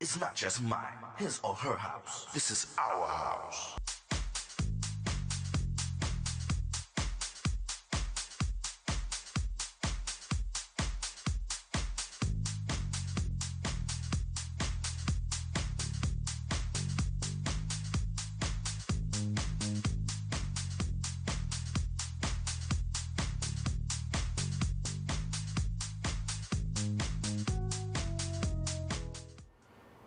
It's not just mine, his or her house. This is our house.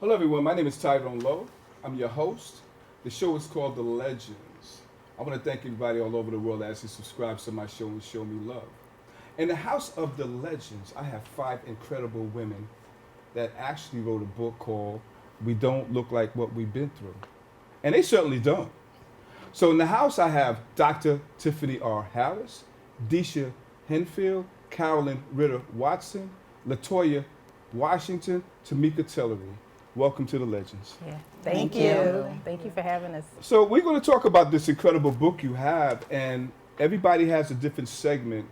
Hello, everyone. My name is Tyrone Lowe. I'm your host. The show is called The Legends. I want to thank everybody all over the world that actually subscribes to my show and show me love. In the House of the Legends, I have 5 incredible women that actually wrote a book called We Don't Look Like What We've Been Through. And they certainly don't. So in the house, I have Dr. Tiffany R. Harris, Deisha Henfield, Carolyn Ritter Watson, Latoya Washington, Tamika Tillery. Welcome to the Legends. Yeah. Thank you. Thank you for having us. So we're going to talk about this incredible book you have, and everybody has a different segment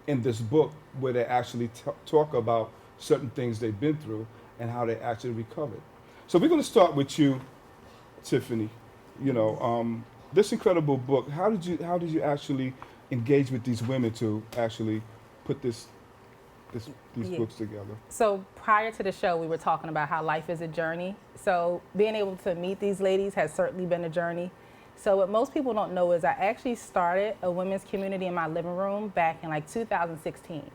in this book where they actually talk about certain things they've been through and how they actually recovered. So we're going to start with you, Tiffany. You know, this incredible book. How did you actually engage with these women to actually put these books together? So prior to the show, we were talking about how life is a journey. So being able to meet these ladies has certainly been a journey. So what most people don't know is I actually started a women's community in my living room back in like 2016. Okay.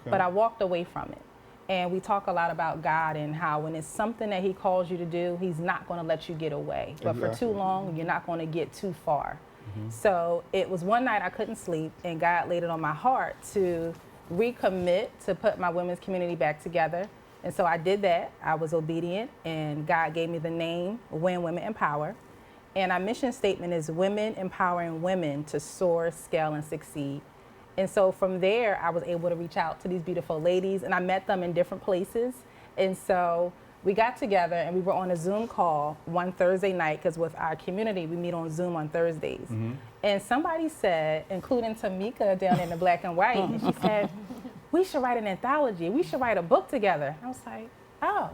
But I walked away from it. And we talk a lot about God and how when it's something that he calls you to do, he's not going to let you get away. But for too long, you're not going to get too far. Mm-hmm. So it was one night I couldn't sleep, and God laid it on my heart to recommit to put my women's community back together. And so I did that. I was obedient, and God gave me the name When Women Empower. And our mission statement is women empowering women to soar, scale, and succeed. And so from there, I was able to reach out to these beautiful ladies, and I met them in different places. And so we got together, and we were on a Zoom call one Thursday night, because with our community, we meet on Zoom on Thursdays. Mm-hmm. And somebody said, including Tamika down in the black and white, and she said, we should write an anthology. We should write a book together. I was like, oh.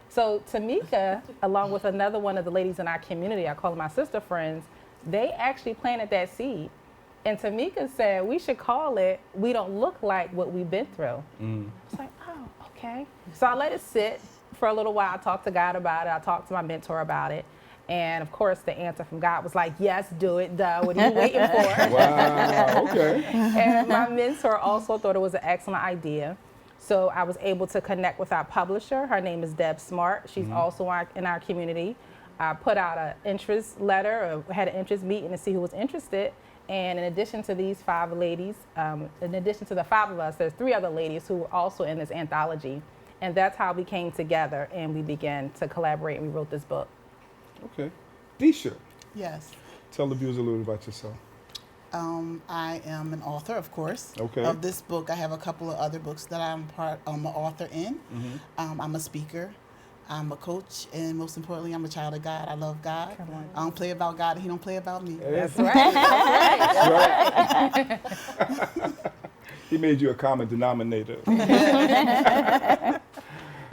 So Tamika, along with another one of the ladies in our community, I call them my sister friends, they actually planted that seed. And Tamika said, we should call it We Don't Look Like What We've Been Through. I was like, oh, okay. So I let it sit for a little while. I talked to God about it. I talked to my mentor about it. And of course, the answer from God was like, yes, do it, duh, what are you waiting for? Wow, okay. And my mentor also thought it was an excellent idea. So I was able to connect with our publisher. Her name is Deb Smart. She's also in our community. I put out an interest letter, or had an interest meeting to see who was interested. And in addition to these 5 ladies, in addition to the 5 of us, there's 3 other ladies who were also in this anthology. And that's how we came together and we began to collaborate and we wrote this book. Okay. Deisha. Yes. Tell the viewers a little bit about yourself. I am an author, of course, Okay. of this book. I have a couple of other books that I'm an author in. Mm-hmm. I'm a speaker. I'm a coach, and most importantly, I'm a child of God. I love God. Come on. I don't play about God, and He don't play about me. That's right. That's right. He made you a common denominator.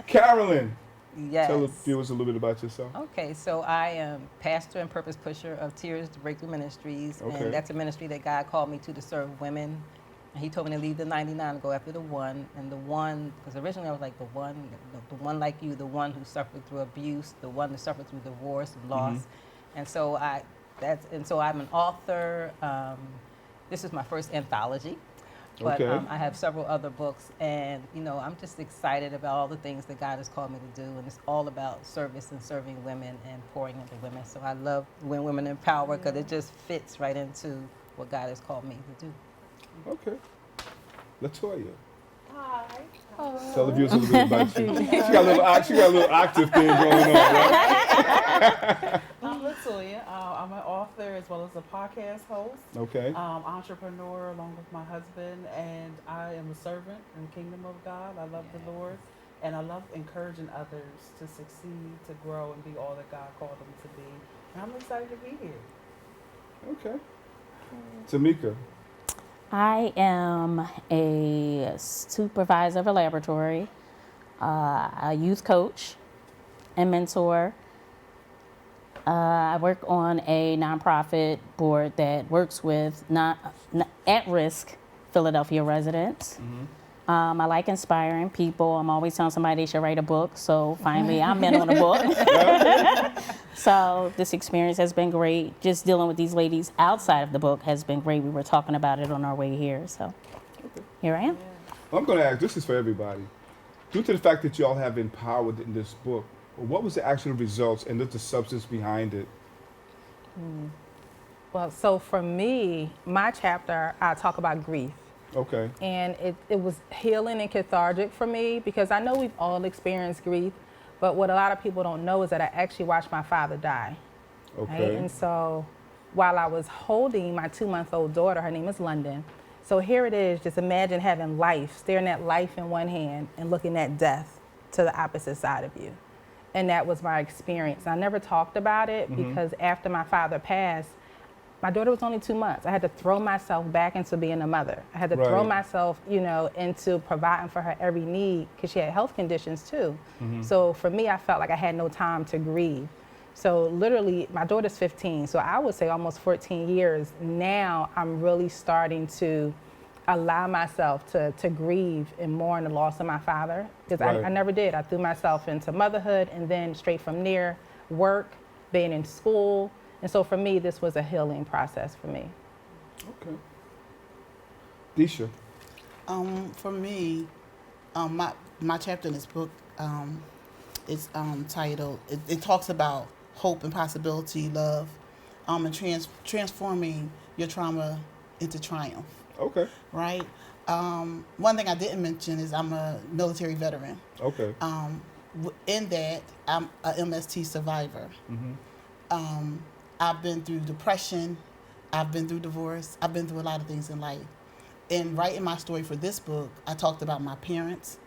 Carolyn, Yes. tell the viewers a little bit about yourself. Okay, so I am pastor and purpose pusher of Tears to Breakthrough Ministries, Okay. and that's a ministry that God called me to serve women. And he told me to leave the 99 and go after the one, and the one, because originally I was like the one like you, the one who suffered through abuse, the one who suffered through divorce and loss, and so I'm an author. This is my first anthology. But Okay. I have several other books, and I'm just excited about all the things that God has called me to do, and it's all about service and serving women and pouring into women. So I love When Women Empower because it just fits right into what God has called me to do. Okay. Latoya. Hi. Tell the viewers a little bit about you. She got a little active thing going on, right? I'm Latoya. I'm an author as well as a podcast host, Okay. entrepreneur along with my husband, and I am a servant in the kingdom of God. I love the Lord, and I love encouraging others to succeed, to grow, and be all that God called them to be. And I'm excited to be here. Okay. Tamika. I am a supervisor of a laboratory, a youth coach, and mentor. I work on a nonprofit board that works with at-risk Philadelphia residents. I like inspiring people. I'm always telling somebody they should write a book. So finally, I'm in on a book. So this experience has been great. Just dealing with these ladies outside of the book has been great. We were talking about it on our way here. So here I am. I'm going to ask, this is for everybody. Due to the fact that y'all have empowered in this book, what was the actual results and what's the substance behind it? Well, so for me, my chapter, I talk about grief. Okay. And it was healing and cathartic for me because I know we've all experienced grief, but what a lot of people don't know is that I actually watched my father die. Okay. Right? And so while I was holding my 2-month-old daughter, her name is London, so here it is, just imagine having life, staring at life in one hand and looking at death to the opposite side of you. And that was my experience. I never talked about it because after my father passed, my daughter was only 2 months. I had to throw myself back into being a mother. I had to throw myself, into providing for her every need because she had health conditions too. So for me, I felt like I had no time to grieve. So literally, my daughter's 15, so I would say almost 14 years. Now I'm really starting to allow myself to grieve and mourn the loss of my father because I never did. I threw myself into motherhood and then straight from there, work, being in school. And so for me, this was a healing process for me. Okay. Disha. For me, my chapter in this book is titled, it talks about hope and possibility, love, and transforming your trauma into triumph. Okay. Right? One thing I didn't mention is I'm a military veteran. Okay. In that, I'm a MST survivor. I've been through depression, I've been through divorce, I've been through a lot of things in life. In writing my story for this book, I talked about my parents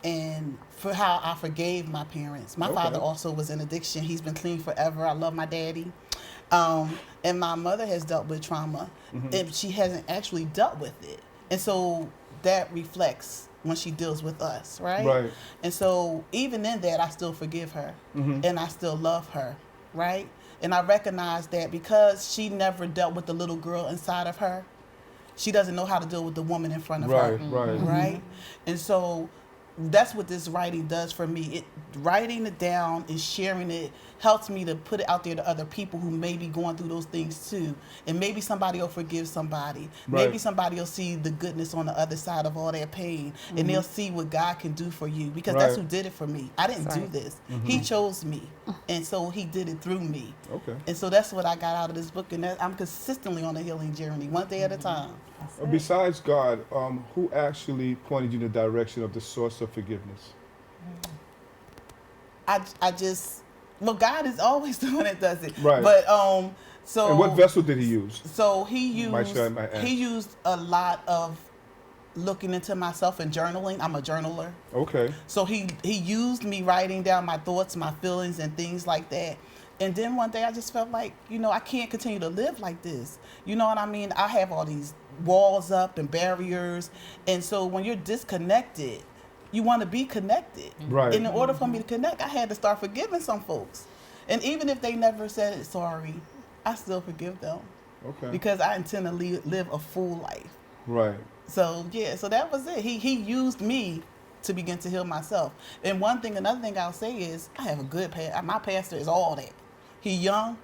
and for how I forgave my parents. My father also was in addiction. He's been clean forever. I love my daddy. And my mother has dealt with trauma, and she hasn't actually dealt with it. And so that reflects when she deals with us, right? Right. And so even in that, I still forgive her, and I still love her, right? And I recognize that because she never dealt with the little girl inside of her, she doesn't know how to deal with the woman in front of her. Right? And so that's what this writing does for me. Writing it down and sharing it helps me to put it out there to other people who may be going through those things too. And maybe somebody will forgive somebody. Maybe somebody will see the goodness on the other side of all their pain. And they'll see what God can do for you. Because that's who did it for me. I didn't do this. He chose me. And so he did it through me. Okay. And so that's what I got out of this book. And I'm consistently on a healing journey, one day at a time. Besides God, who actually pointed you in the direction of the source of forgiveness? God is always the one that does it. Right. But so. And what vessel did he use? So he used a lot of looking into myself and journaling. I'm a journaler. Okay. So he used me writing down my thoughts, my feelings, and things like that. And then one day I just felt like, I can't continue to live like this. You know what I mean? I have all these walls up and barriers. And so when you're disconnected, you want to be connected. Right. And in order for me to connect, I had to start forgiving some folks. And even if they never said it, sorry, I still forgive them. Okay. Because I intend to live a full life. Right. So, so that was it. He used me to begin to heal myself. And another thing I'll say is I have a good pastor. My pastor is all that. He young,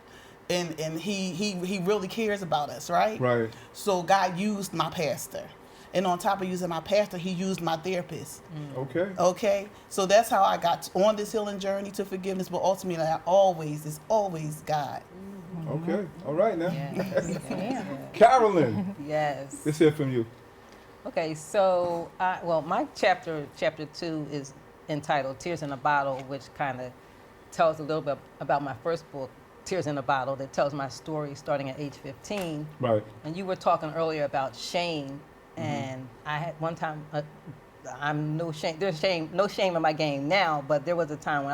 and he really cares about us, right? Right. So God used my pastor. And on top of using my pastor, he used my therapist. Okay. Okay? So that's how I got on this healing journey to forgiveness, but ultimately it's always God. Okay. All right now. Yes. Carolyn. Yes. Let's hear from you. Okay, so my chapter 2 is entitled "Tears in a Bottle," which kind of tells a little bit about my first book, "Tears in a Bottle," that tells my story starting at age 15. Right. And you were talking earlier about shame, and I had one time. I'm no shame. There's no shame in my game now, but there was a time when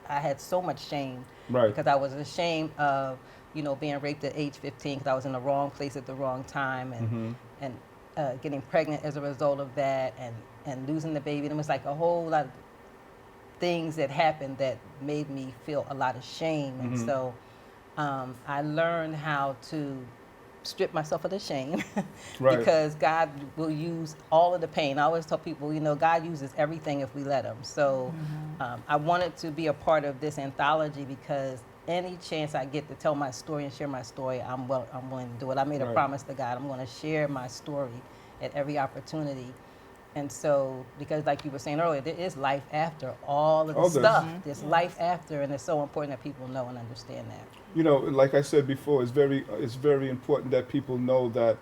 I had so much shame, right, because I was ashamed of being raped at age 15 because I was in the wrong place at the wrong time, and getting pregnant as a result of that, and losing the baby. And it was like a whole lot of things that happened that made me feel a lot of shame. And so I learned how to strip myself of the shame Right. because God will use all of the pain. I always tell people, you know, God uses everything if we let him. So I wanted to be a part of this anthology because any chance I get to tell my story and share my story, I'm willing to do it. I made a Right. promise to God, I'm going to share my story at every opportunity. And so, because like you were saying earlier, there is life after all of the All this. stuff. There's life after, and it's so important that people know and understand that. You know, like I said before, it's very important that people know that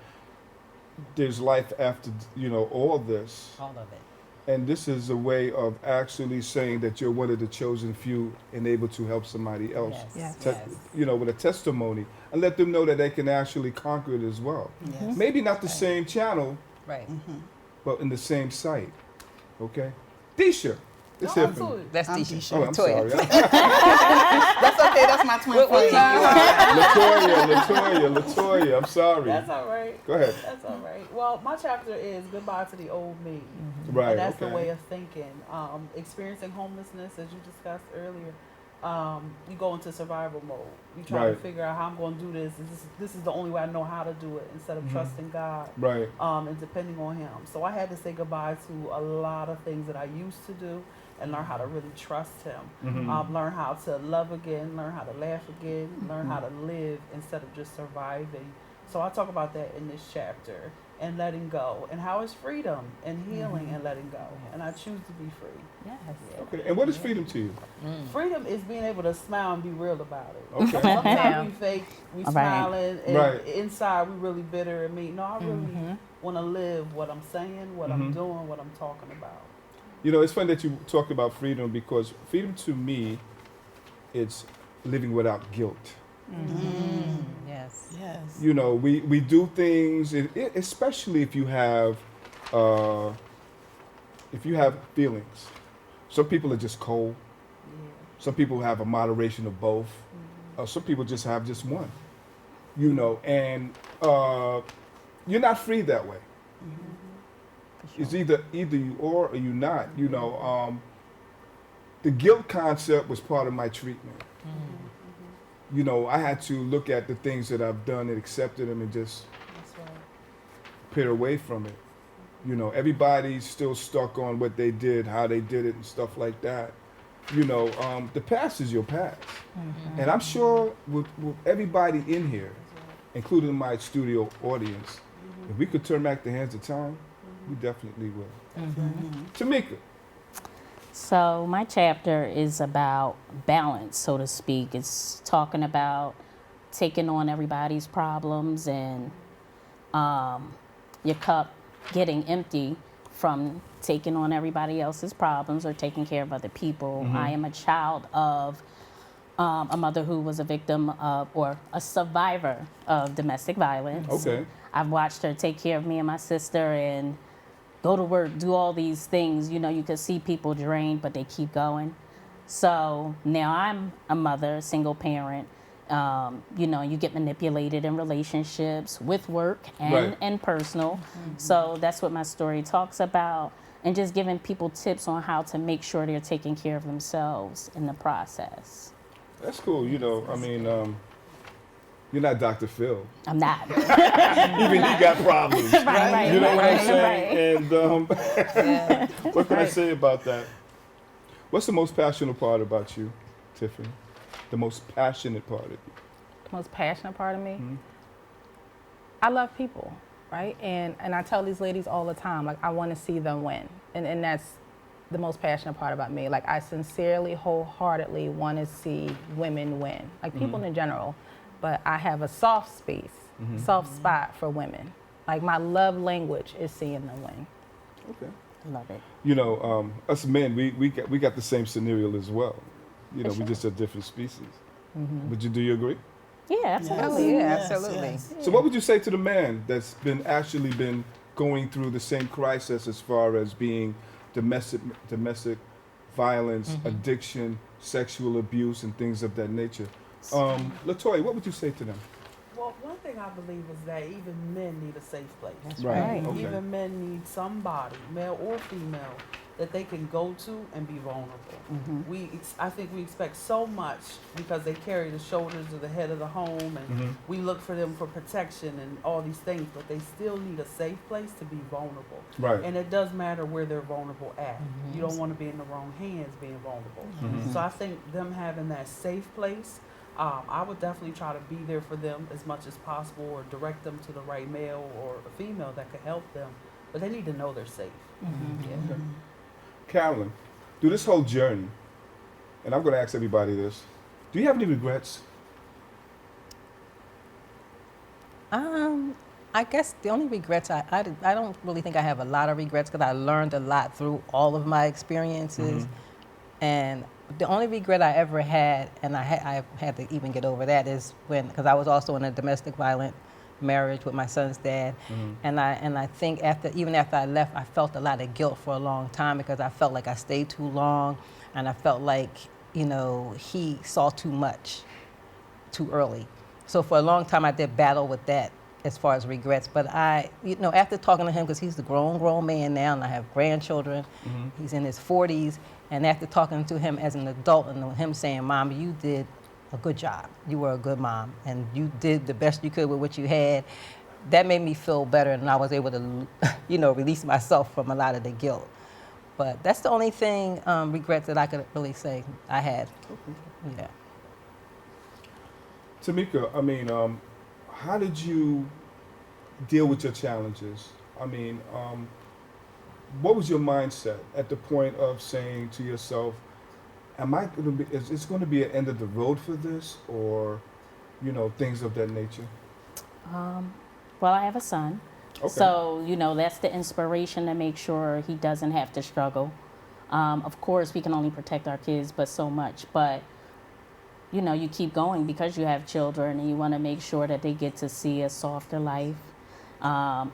there's life after, you know, all this. All of it. And this is a way of actually saying that you're one of the chosen few and able to help somebody else. Yes. Yes. You know, with a testimony, and let them know that they can actually conquer it as well. Yes. Maybe not the same channel, Right. but in the same site. Okay? Tisha, let's hear from you. Absolutely. That's I'm Tisha. Tisha. Oh, I'm Toya. sorry. That's okay. That's my twin We'll keep flame. you on. Latoya, I'm sorry. That's all right. Go ahead. That's all right. Well, my chapter is goodbye to the old me. Right, And that's okay. the way of thinking. Experiencing homelessness, as you discussed earlier, you go into survival mode. You try to Right. figure out how I'm going to do this. This is the only way I know how to do it instead of trusting God Right. and depending on Him. So I had to say goodbye to a lot of things that I used to do and learn how to really trust Him. Learn how to love again, learn how to laugh again, learn how to live instead of just surviving. So I talk about that in this chapter, and letting go, and how it's freedom and healing and letting go. And I choose to be free. Yes. Okay. And what is freedom to you? Freedom is being able to smile and be real about it. Okay. Sometimes we fake, we All right. smiling, and Right. inside we really bitter and mean. No, I really want to live what I'm saying, what I'm doing, what I'm talking about. You know, it's funny that you talk about freedom, because freedom to me, it's living without guilt. Yes. Yes. You know, we do things, especially if you have feelings. Some people are just cold. Some people have a moderation of both. Some people just have just one. You know, and you're not free that way. It's either you are or you not. You know, the guilt concept was part of my treatment. You know, I had to look at the things that I've done and accepted them and just That's right. peer away from it. You know, everybody's still stuck on what they did, how they did it, and stuff like that. You know, the past is your past. And I'm sure with everybody in here, including my studio audience, if we could turn back the hands of time, we definitely will. Tamika. So my chapter is about balance, so to speak. It's talking about taking on everybody's problems and your cup getting empty from taking on everybody else's problems or taking care of other people. I am a child of a mother who was a victim of, or a survivor of domestic violence. Okay. I've watched her take care of me and my sister and go to work, do all these things. You know, you could see people drained, but they keep going. So now I'm a mother, a single parent. You know, you get manipulated in relationships with work and personal. So that's what my story talks about, and just giving people tips on how to make sure they're taking care of themselves in the process. That's cool. You know, I mean, you're not Dr. Phil. I'm not. Even he got problems. Right, You know what I'm right, saying? right. And what can I say about that? What's the most passionate part about you, Tiffany? The most passionate part of you? The most passionate part of me? I love people, right? And I tell these ladies all the time, like, I want to see them win. And that's the most passionate part about me. Like, I sincerely, wholeheartedly want to see women win. Like, people in general. But I have a soft space, soft spot for women. Like, my love language is seeing them win. Okay. Love it. You know, us men, we got the same scenario as well. You know, we just are different species. But do you agree? Yeah, absolutely. Yeah, absolutely. So what would you say to the man that's been going through the same crisis as far as being domestic violence, addiction, sexual abuse, and things of that nature? Latoya, what would you say to them? Well, one thing I believe is that even men need a safe place. Right. right. Okay. Even men need somebody, male or female, that they can go to and be vulnerable. I think we expect so much because they carry the shoulders of the head of the home, and we look for them for protection and all these things, but they still need a safe place to be vulnerable. Right. And it does matter where they're vulnerable at. You don't want to be in the wrong hands being vulnerable. So I think them having that safe place, I would definitely try to be there for them as much as possible, or direct them to the right male or a female that could help them. But they need to know they're safe. Okay. Carolyn, through this whole journey, and I'm going to ask everybody this, do you have any regrets? I guess the only regrets, I don't really think I have a lot of regrets because I learned a lot through all of my experiences. And the only regret I ever had, and I had to even get over that, is because I was also in a domestic violent marriage with my son's dad. And I think even after I left, I felt a lot of guilt for a long time because I felt like I stayed too long, and I felt like, he saw too much too early. So for a long time, I did battle with that as far as regrets. But after talking to him, because he's a grown man now, and I have grandchildren, he's in his 40s, and after talking to him as an adult and him saying, "Mom, you did a good job. You were a good mom, and you did the best you could with what you had," that made me feel better, and I was able to, release myself from a lot of the guilt. But that's the only thing, regrets that I could really say I had. Yeah. Tamika, I mean, how did you deal with your challenges? I mean, what was your mindset at the point of saying to yourself, is this going to be an end of the road for this, or, things of that nature? Well, I have a son. Okay. So, that's the inspiration to make sure he doesn't have to struggle. Of course, we can only protect our kids, but so much. But, you keep going because you have children, and you want to make sure that they get to see a softer life.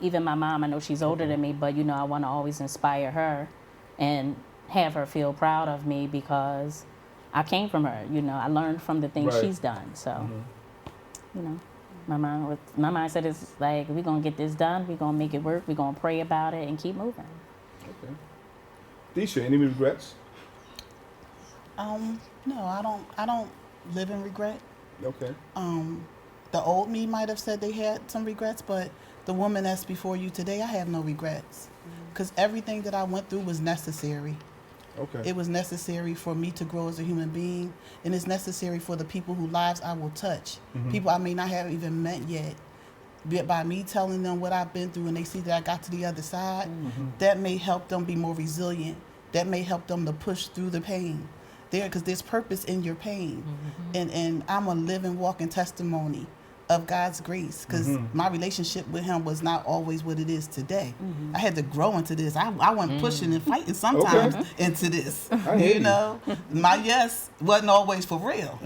Even my mom, I know she's older than me, but, I want to always inspire her and have her feel proud of me because I came from her. I learned from the things she's done. So, my mindset is like, we're going to get this done. We're going to make it work. We're going to pray about it and keep moving. Okay. Deisha, any regrets? No, I don't live in regret. Okay. The old me might have said they had some regrets, but the woman that's before you today, I have no regrets. Because everything that I went through was necessary. Okay. It was necessary for me to grow as a human being, and it's necessary for the people whose lives I will touch. People I may not have even met yet. But by me telling them what I've been through and they see that I got to the other side, that may help them be more resilient. That may help them to push through the pain. Because there's purpose in your pain. And I'm a living, walking testimony of God's grace, because my relationship with him was not always what it is today. I had to grow into this. I went pushing and fighting sometimes into this. My yes wasn't always for real.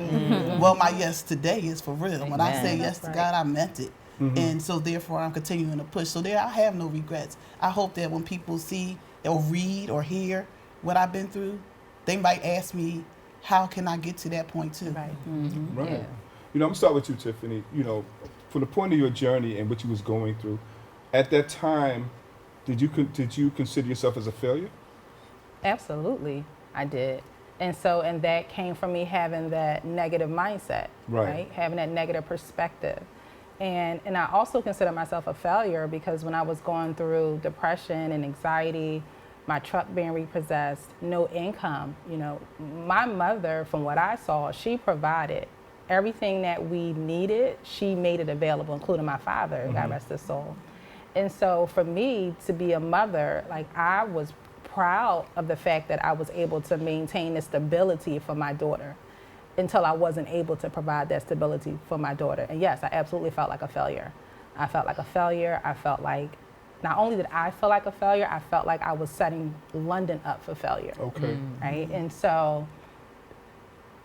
Well, my yes today is for real. When I say yes to God, I meant it. And so therefore I'm continuing to push. So I have no regrets. I hope that when people see or read or hear what I've been through, they might ask me, how can I get to that point too? Right. Right. Yeah. I'm going to start with you, Tiffany. From the point of your journey and what you was going through, at that time, did you consider yourself as a failure? Absolutely, I did. And that came from me having that negative mindset, right? Having that negative perspective. And I also consider myself a failure because when I was going through depression and anxiety, my truck being repossessed, no income, my mother, from what I saw, she provided everything that we needed. She made it available, including my father, God rest his soul. And so for me to be a mother, I was proud of the fact that I was able to maintain the stability for my daughter until I wasn't able to provide that stability for my daughter. And yes, I absolutely felt like a failure. I felt like a failure. I felt like, not only did I feel like a failure, I felt like I was setting London up for failure. Okay. Right?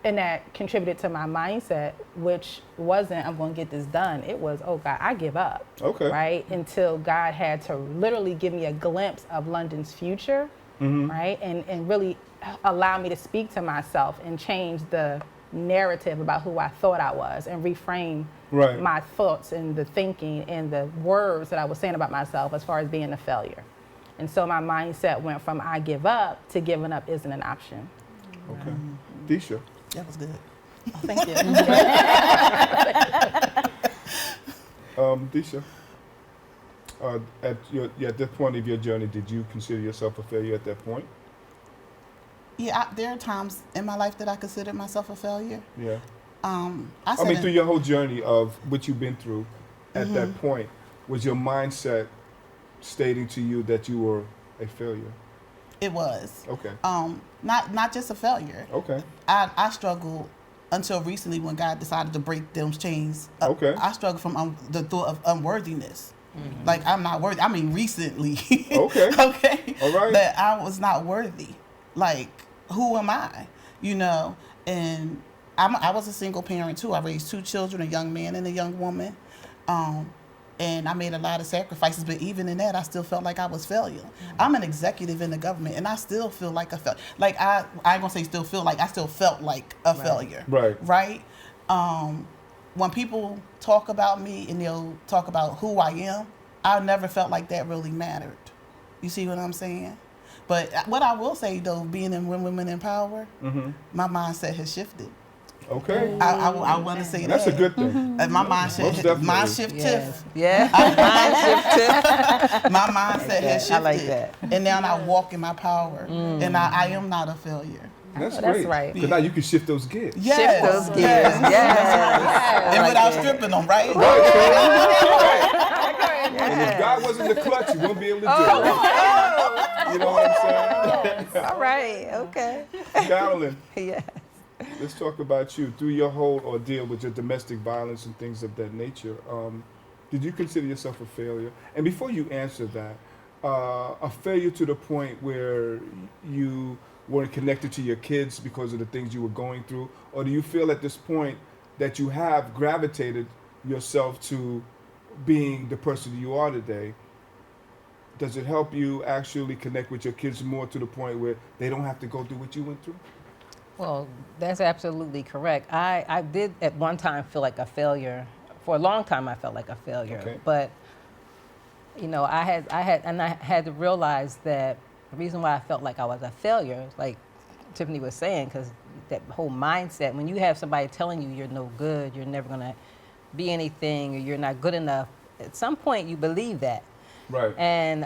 And that contributed to my mindset, which wasn't, I'm going to get this done. It was, oh God, I give up. Okay. Right? Until God had to literally give me a glimpse of London's future, right? And really allow me to speak to myself and change the narrative about who I thought I was and reframe my thoughts and the thinking and the words that I was saying about myself as far as being a failure. And so my mindset went from I give up to giving up isn't an option. Okay. Deisha. That was good. Oh, thank you. Deisha, at this point of your journey, did you consider yourself a failure at that point? Yeah, there are times in my life that I considered myself a failure. Yeah. I I mean, said through your whole journey of what you've been through, at that Mm-hmm. point, was your mindset stating to you that you were a failure? it was. Okay. Not just a failure. Okay. I struggled until recently when God decided to break those chains. Okay. I struggled from the thought of unworthiness. Like, I'm not worthy. I mean, recently. Okay. Okay. All right. That I was not worthy. Like, who am I? You know? And I was a single parent too. I raised 2 children, a young man and a young woman. And I made a lot of sacrifices, but even in that, I still felt like I was failure. I'm an executive in the government, and I still feel like a failure. Like, I ain't gonna say still feel like, I still felt like a failure. Right. Right? When people talk about me and they'll talk about who I am, I never felt like that really mattered. You see what I'm saying? But what I will say, though, being in Women in Power, my mindset has shifted. Okay. I want to say That's a that. good thing. And my mindset, Most definitely. mind shift Yes. tiff. Yeah. Mine shift too. My mindset has shifted. I like that. And now I walk in my power. And I am not a failure. That's That's great. right. Because now you can shift those gears. Yes. Shift those gears. Yes. Yes. And I like without that. stripping them, right? And if God wasn't the clutch, you wouldn't be able to do it. You know what I'm saying? All right. Okay. Carolyn, Yeah. let's talk about you. Through your whole ordeal with your domestic violence and things of that nature, did you consider yourself a failure? And before you answer that, a failure to the point where you weren't connected to your kids because of the things you were going through? Or do you feel at this point that you have gravitated yourself to being the person you are today? Does it help you actually connect with your kids more to the point where they don't have to go through what you went through? Well, that's absolutely correct. I did at one time feel like a failure. For a long time, I felt like a failure. Okay. But, you know, I had to realize that the reason why I felt like I was a failure, like Tiffany was saying, because that whole mindset, when you have somebody telling you you're no good, you're never going to be anything, or you're not good enough, at some point you believe that. Right. And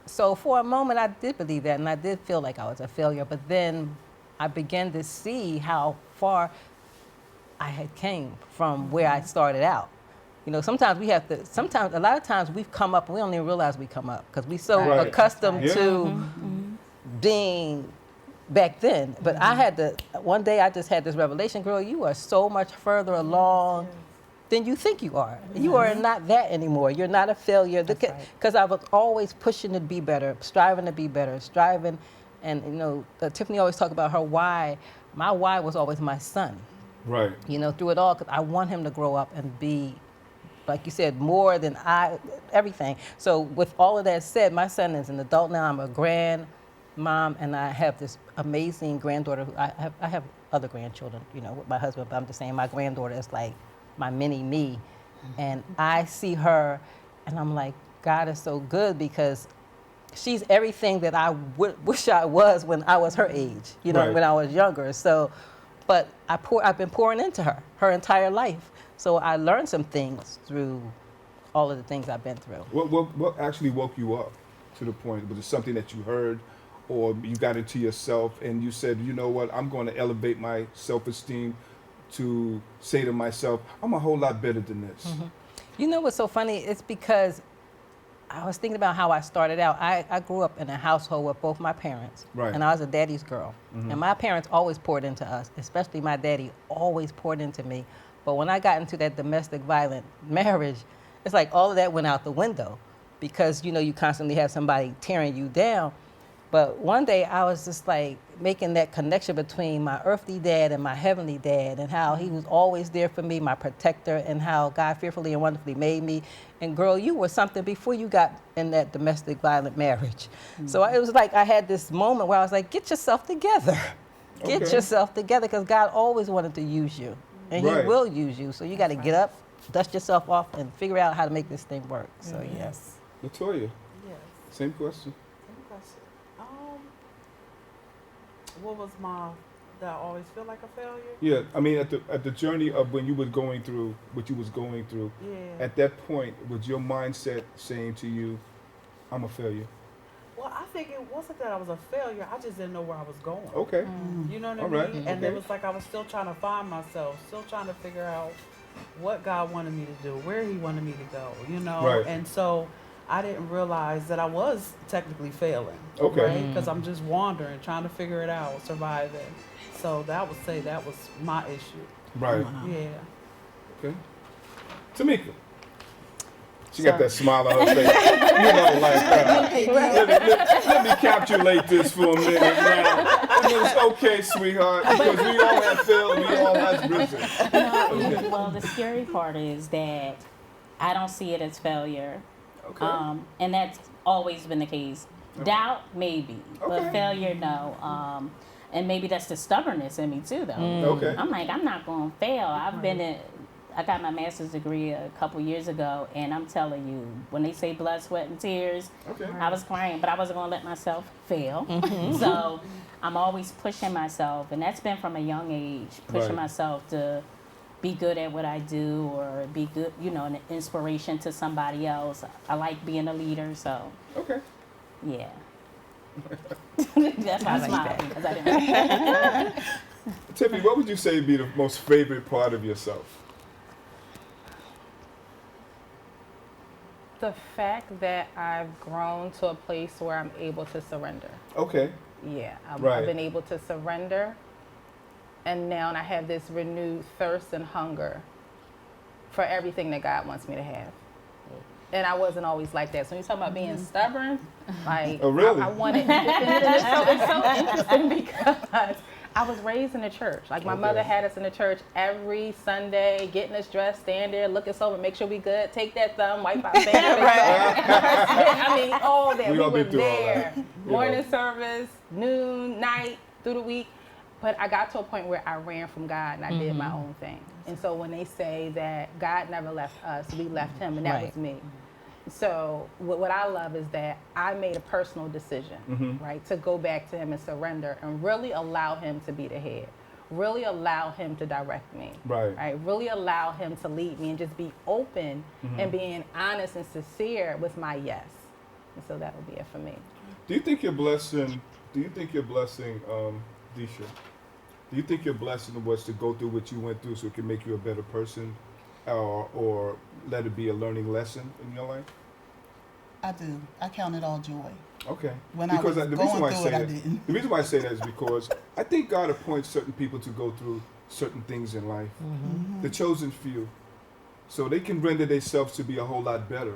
so for a moment, I did believe that, and I did feel like I was a failure. But then I began to see how far I had came from where I started out. You know, sometimes a lot of times we've come up and we don't even realize we come up because we're so Right. accustomed Yeah. to being back then. But one day I just had this revelation, girl, you are so much further along than you think you are. You are not that anymore. You're not a failure. Because I was always pushing to be better, striving to be better, striving. And, you know, Tiffany always talked about her why. My why was always my son. Right. You know, through it all, because I want him to grow up and be, like you said, more than everything. So with all of that said, my son is an adult now. I'm a grandmom, and I have this amazing granddaughter. I have other grandchildren, you know, with my husband, but I'm just saying my granddaughter is like my mini me. And I see her, and I'm like, God is so good because she's everything that I wish I was when I was her age, you know, Right. when I was younger. So, but I've been pouring into her entire life. So I learned some things through all of the things I've been through. What actually woke you up to the point? Was it something that you heard, or you got into yourself and you said, you know what, I'm going to elevate my self-esteem to say to myself, I'm a whole lot better than this? Mm-hmm. You know what's so funny? It's because I was thinking about how I started out. I grew up in a household with both my parents, Right. and I was a daddy's girl. And my parents always poured into us, especially my daddy always poured into me. But when I got into that domestic violent marriage, it's like all of that went out the window because, you know, you constantly have somebody tearing you down. But one day I was just like making that connection between my earthly dad and my heavenly dad and how he was always there for me, my protector, and how God fearfully and wonderfully made me. And girl, you were something before you got in that domestic violent marriage. So it was like I had this moment where I was like, get yourself together. Get Okay. yourself together because God always wanted to use you. And Right. he will use you. So you got to get up, dust yourself off, and figure out how to make this thing work. So yes. Latoya, Yes. Same question. Same question. What was did I always feel like a failure? Yeah, I mean, at the journey of when you was going through what you was going through, Yeah. at that point, was your mindset saying to you, "I'm a failure"? Well, I think it wasn't that I was a failure. I just didn't know where I was going. Okay. You know what All I mean? right. And Okay. it was like I was still trying to find myself, still trying to figure out what God wanted me to do, where He wanted me to go, you know? Right. And so I didn't realize that I was technically failing. Okay. Right? Because I'm just wandering, trying to figure it out, surviving. So that would say that was my issue. Right. Yeah. Okay. Tamika. She So- got that smile on her face. You know, like, let me capsulate this for a minute now. It's okay, sweetheart, because we all have failed, we all have risen. No, well, the scary part is that I don't see it as failure. Okay. And that's always been the case. Doubt, maybe, Okay. but failure, no. And maybe that's the stubbornness in me too, though. Okay. I'm like, I'm not going to fail. I got my master's degree a couple years ago, and I'm telling you, when they say blood, sweat, and tears, Okay. I was crying, but I wasn't going to let myself fail. So I'm always pushing myself, and that's been from a young age, pushing Right. myself to be good at what I do or be good, an inspiration to somebody else. I like being a leader, so Okay. yeah. That's why I smile, because I didn't. Tiffany, what would you say would be the most favorite part of yourself? The fact that I've grown to a place where I'm able to surrender. Okay. Yeah, Right. I've been able to surrender. And now I have this renewed thirst and hunger for everything that God wants me to have. And I wasn't always like that. So when you talk about being stubborn, like Oh, really? I wanted. It's so interesting because I was raised in the church. Like my Okay. mother had us in the church every Sunday, getting us dressed, stand there, look us over, make sure we good, take that thumb, wipe our fingers. I mean, all that. We We all were been through all there. that. Morning service, noon, night, through the week. But I got to a point where I ran from God and I did my own thing. And so when they say that God never left us, we left Him, and that was me. So what I love is that I made a personal decision, right, to go back to Him and surrender and really allow Him to be the head, really allow Him to direct me, Right. really allow Him to lead me and just be open and being honest and sincere with my yes. And so that would be it for me. Do you think your blessing, Disha, do you think your blessing was to go through what you went through so it can make you a better person, or let it be a learning lesson in your life? I do. I count it all joy. Okay. When I was going through it, I didn't. The reason why I say that is because I think God appoints certain people to go through certain things in life, the chosen few, so they can render themselves to be a whole lot better,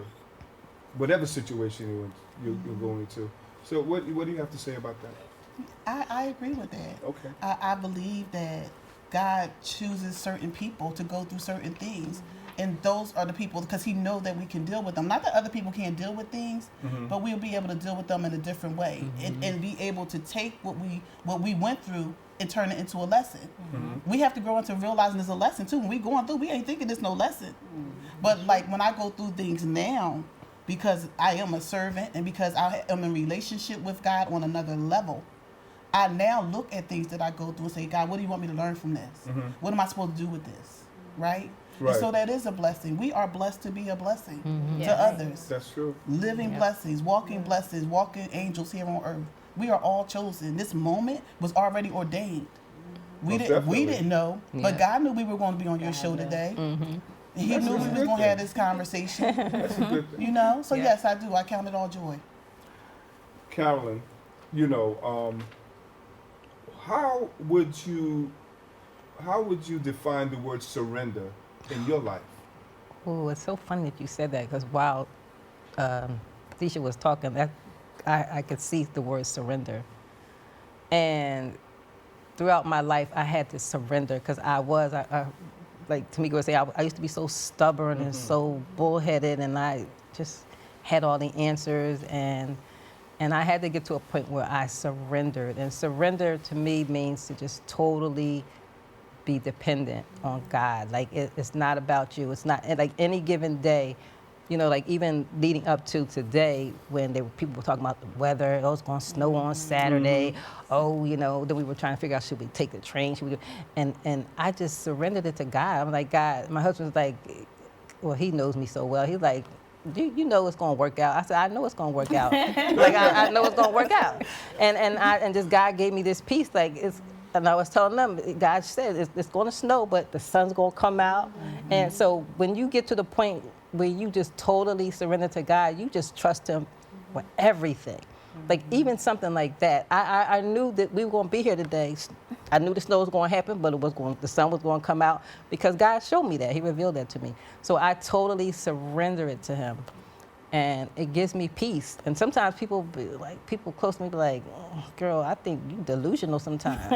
whatever situation you're going into. So what do you have to say about that? I agree with that. Okay. I believe that God chooses certain people to go through certain things. And those are the people, because He knows that we can deal with them. Not that other people can't deal with things, but we'll be able to deal with them in a different way and be able to take what we went through and turn it into a lesson. We have to grow into realizing it's a lesson too. When we going through, we ain't thinking it's no lesson. But like when I go through things now, because I am a servant and because I am in relationship with God on another level, I now look at things that I go through and say, God, what do you want me to learn from this? What am I supposed to do with this? Right? Right. And so that is a blessing. We are blessed to be a blessing to Yes. others. That's true. Living blessings, walking blessings, walking angels here on earth. We are all chosen. This moment was already ordained. We Most didn't definitely. know, but God knew we were going to be on your show today. And He That's knew a we was good going to thing. have this conversation. That's a good thing. You know? So yes, I do. I count it all joy. Carolyn, how would you define the word surrender in your life? Oh, it's so funny that you said that because while Tisha was talking, that I could see the word surrender. And throughout my life, I had to surrender because I like Tamika would say, I used to be so stubborn and so bullheaded, and I just had all the answers, and I had to get to a point where I surrendered. And surrender to me means to just totally be dependent on God. Like it's not about you. It's not like any given day. You know, like even leading up to today, when people were talking about the weather, oh, it's going to snow on Saturday. Oh, you know, then we were trying to figure out, should we take the train? Should we do? And I just surrendered it to God. I'm like, God, my husband's like, well, he knows me so well. He's like, you know it's going to work out. I said, I know it's going to work out. Like, I know it's going to work out. And just God gave me this peace. Like, and I was telling them, God said, it's going to snow, but the sun's going to come out. And so when you get to the point where you just totally surrender to God, you just trust him with everything. Like even something like that, I knew that we were going to be here today. I knew the snow was going to happen, but the sun was going to come out because God showed me that. He revealed that to me. So I totally surrender it to him. And it gives me peace. And sometimes people close to me be like, oh, girl, I think you delusional sometimes.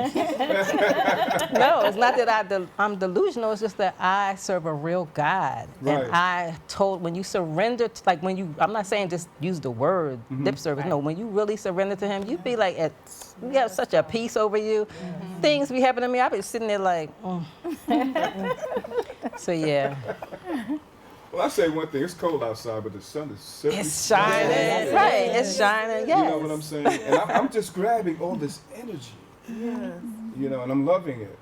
No, it's not that I'm delusional. It's just that I serve a real God. Right. And when you surrender, I'm not saying just use the word lip service. No, when you really surrender to him, you be like, you have such a peace over you. Things be happening to me, I be sitting there like, So yeah. Well, I say one thing. It's cold outside, but the sun is certainly It's shining, right? It's shining, yes. You know what I'm saying? And I'm just grabbing all this energy. Yes. You know, and I'm loving it.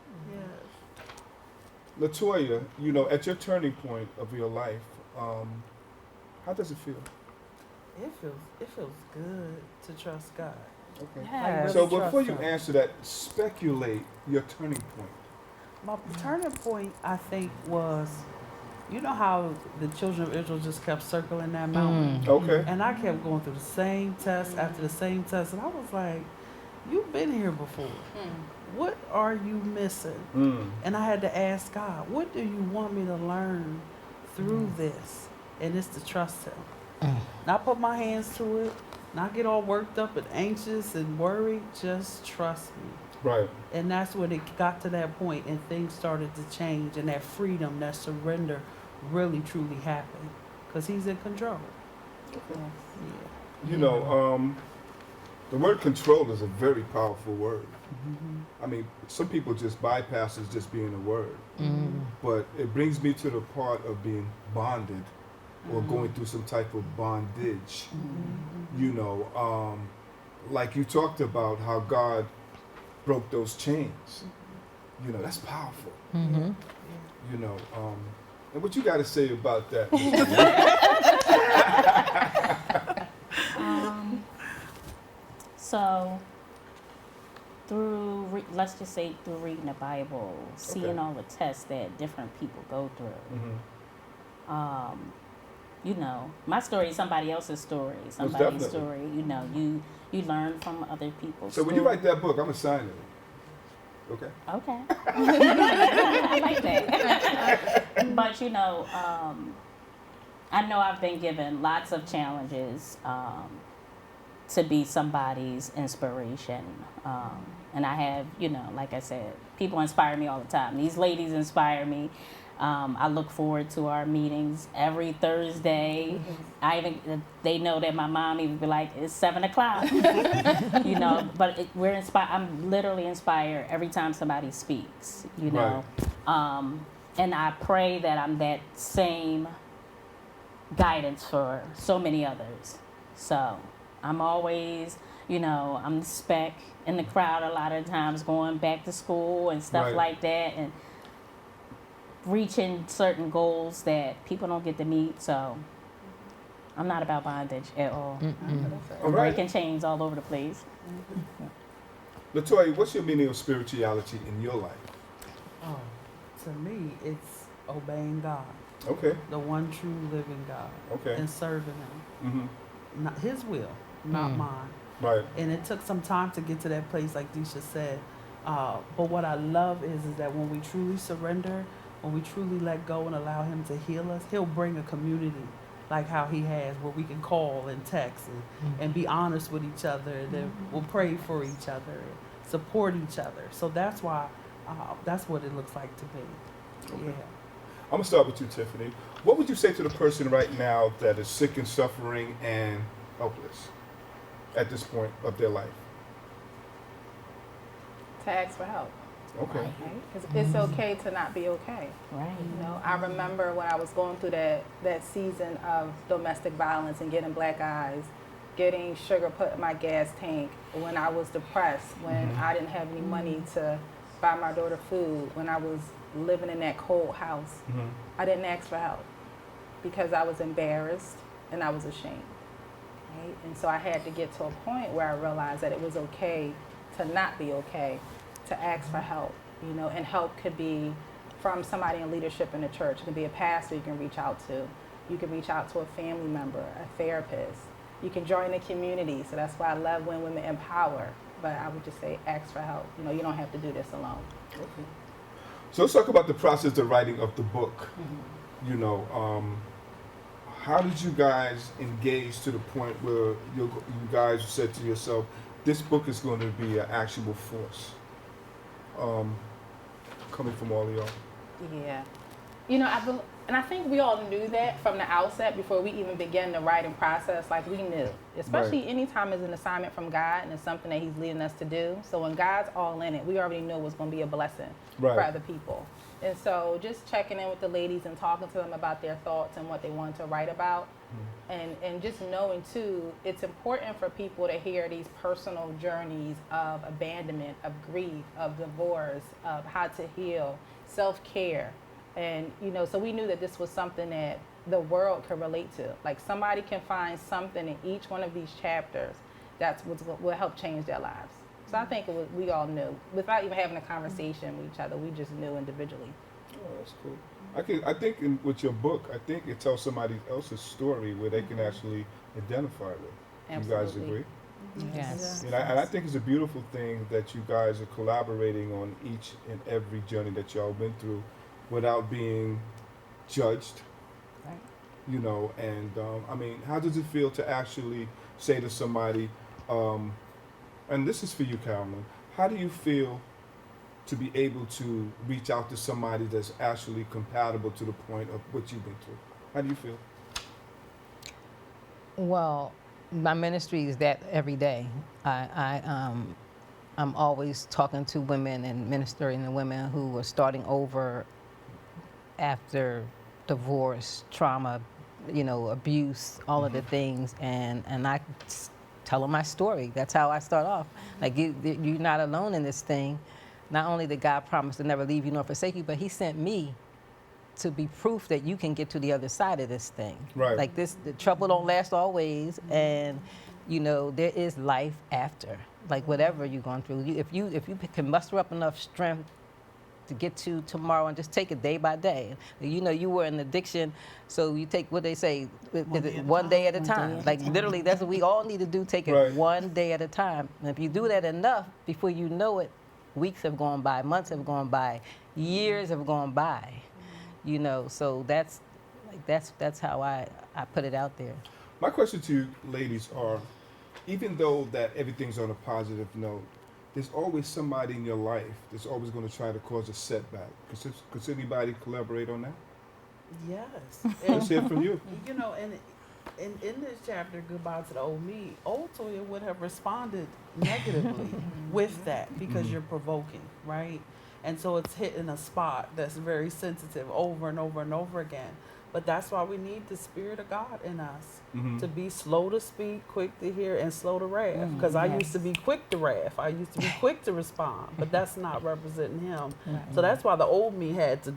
Yes. LaToya, you know, at your turning point of your life, how does it feel? It feels good to trust God. Okay. Yes. So Really before you trust him. answer that, speculate your turning point. My turning point, I think, was, you know how the children of Israel just kept circling that mountain? Okay. And I kept going through the same test after the same test. And I was like, you've been here before. What are you missing? And I had to ask God, what do you want me to learn through this? And it's to trust him. Not put my hands to it, not get all worked up and anxious and worried. Just trust me. Right. And that's when it got to that point and things started to change and that freedom, that surrender really truly happened because he's in control. You know, the word control is a very powerful word. I mean, some people just bypass it just being a word. But it brings me to the part of being bonded or going through some type of bondage. You know, like you talked about how God broke those chains. You know, that's powerful. You know, and what you got to say about that? So, let's just say through reading the Bible, seeing all the tests that different people go through. You know, my story is somebody else's story, somebody's story. You know, you learn from other people's So when you write that book, I'm going to sign it. Okay. Okay. I like that. But, you know, I know I've been given lots of challenges to be somebody's inspiration. And I have, you know, like I said, people inspire me all the time. These ladies inspire me. I look forward to our meetings every Thursday. They know that my mom even be like, it's 7:00, you know, but we're inspired. I'm literally inspired every time somebody speaks, you know. Right. And I pray that I'm that same guidance for so many others. So I'm always, you know, I'm the spec in the crowd a lot of times going back to school and stuff like that. And reaching certain goals that people don't get to meet, so I'm not about bondage at all. I'm breaking chains all over the place. LaToya, what's your meaning of spirituality in your life? Oh, to me, it's obeying God. Okay. The one true living God. Okay. And serving him. Not his will, not mine. Right. And it took some time to get to that place, like Deisha said. But what I love is that when we truly surrender, when we truly let go and allow him to heal us, he'll bring a community like how he has, where we can call and text and be honest with each other, and then we'll pray for each other and support each other. So that's why, that's what it looks like to me. Okay. Yeah. I'm going to start with you, Tiffany. What would you say to the person right now that is sick and suffering and helpless at this point of their life? To ask for help. Okay. Right? 'Cause it's okay to not be okay. Right. You know, I remember when I was going through that season of domestic violence and getting black eyes, getting sugar put in my gas tank, when I was depressed, when I didn't have any money to buy my daughter food, when I was living in that cold house. I didn't ask for help because I was embarrassed and I was ashamed. Right? And so I had to get to a point where I realized that it was okay to not be okay, to ask for help, you know, and help could be from somebody in leadership in the church. It could be a pastor you can reach out to. You can reach out to a family member, a therapist. You can join a community. So that's why I love when women empower. But I would just say ask for help. You know, you don't have to do this alone. Okay. So let's talk about the process of writing of the book. You know, how did you guys engage to the point where you guys said to yourself, this book is going to be an actual force? Coming from all of y'all. Yeah. You know, and I think we all knew that from the outset before we even began the writing process. Like, we knew, especially anytime it's an assignment from God and it's something that he's leading us to do. So when God's all in it, we already knew it was going to be a blessing for other people. And so just checking in with the ladies and talking to them about their thoughts and what they wanted to write about. And just knowing, too, it's important for people to hear these personal journeys of abandonment, of grief, of divorce, of how to heal, self-care. And, you know, so we knew that this was something that the world could relate to. Like, somebody can find something in each one of these chapters that will help change their lives. So I think we all knew. Without even having a conversation with each other, we just knew individually. Oh, that's cool. I think with your book, I think it tells somebody else's story where they can actually identify with. Absolutely. You guys agree? Yes. And I think it's a beautiful thing that you guys are collaborating on each and every journey that y'all went through without being judged. Right. You know, and I mean, how does it feel to actually say to somebody, and this is for you, Carolyn, how do you feel to be able to reach out to somebody that's actually compatible to the point of what you've been through? How do you feel? Well, my ministry is that every day. I'm always talking to women and ministering to women who are starting over after divorce, trauma, you know, abuse, all of the things, and I tell them my story. That's how I start off. Like, you're not alone in this thing. Not only did God promise to never leave you nor forsake you, but he sent me to be proof that you can get to the other side of this thing. Right. Like, the trouble don't last always, and you know, there is life after. Like, whatever you're going through, if you can muster up enough strength to get to tomorrow and just take it day by day. You know, you were in addiction, so you take what they say, one day at a time. Like, literally, that's what we all need to do, take it one day at a time. And if you do that enough, before you know it, weeks have gone by, months have gone by, years have gone by. You know, so that's how I put it out there. My question to you ladies are, even though that everything's on a positive note, there's always somebody in your life that's always going to try to cause a setback. Could anybody collaborate on that? Yes. Let's hear from you. You know, and in this chapter, Goodbye to the Old Me, old Toya would have responded negatively with that because you're provoking, right? And so it's hitting a spot that's very sensitive over and over and over again. But that's why we need the Spirit of God in us to be slow to speak, quick to hear, and slow to wrath. Because I used to be quick to wrath. I used to be quick to respond, but that's not representing Him. So that's why the old me had to